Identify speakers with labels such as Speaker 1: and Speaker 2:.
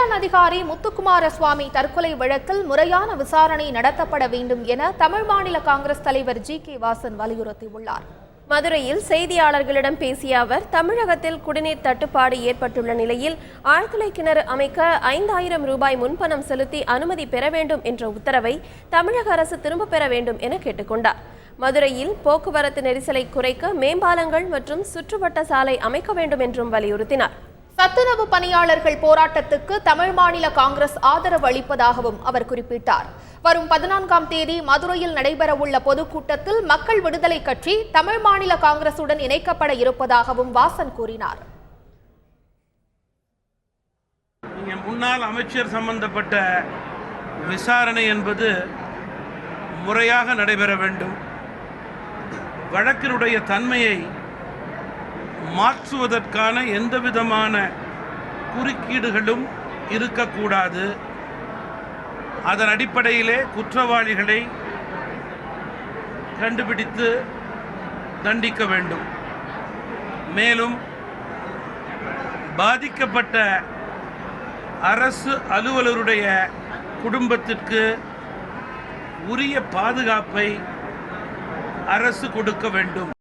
Speaker 1: வேளாண் அதிகாரி முத்துக்குமாரசுவாமி தற்கொலை வழக்கில் முறையான விசாரணை நடத்தப்பட வேண்டும் என தமிழ் மாநில காங்கிரஸ் தலைவர் ஜி.கே. வாசன் வலியுறுத்தியுள்ளார்.
Speaker 2: மதுரையில் செய்தியாளர்களிடம் பேசிய அவர், தமிழகத்தில் குடிநீர் தட்டுப்பாடு ஏற்பட்டுள்ள நிலையில் ஆழ்துளை கிணறு அமைக்க 5000 ரூபாய் முன்பணம் செலுத்தி அனுமதி பெற வேண்டும் என்ற உத்தரவை தமிழக அரசு திரும்பப் பெற வேண்டும் என கேட்டுக்கொண்டார். மதுரையில் போக்குவரத்து நெரிசலை குறைக்க மேம்பாலங்கள் மற்றும் சுற்றுவட்ட சாலை அமைக்க வேண்டும் என்றும் வலியுறுத்தினார்.
Speaker 1: சத்துணவு பணியாளர்கள் போராட்டத்துக்கு தமிழ் மாநில காங்கிரஸ் ஆதரவு அளிப்பதாகவும் அவர் குறிப்பிட்டார். வரும் 14ஆம் தேதி மதுரையில் நடைபெறவுள்ள பொதுக்கூட்டத்தில் மக்கள் விடுதலை கட்சி தமிழ் மாநில காங்கிரசுடன் இணைக்கப்பட இருப்பதாகவும் வாசன் கூறினார்.
Speaker 3: முன்னாள் அமைச்சர் சம்பந்தப்பட்ட விசாரணை என்பது முறையாக நடைபெற வேண்டும். வழக்கினுடைய தன்மையை மாற்றுவதற்கான எந்தவிதமான குறுக்கீடுகளும் இருக்கக்கூடாது. அதன் அடிப்படையிலே குற்றவாளிகளை கண்டுபிடித்து தண்டிக்க வேண்டும். மேலும் பாதிக்கப்பட்ட அரசு அலுவலருடைய குடும்பத்திற்கு உரிய பாதுகாப்பை அரசு கொடுக்க வேண்டும்.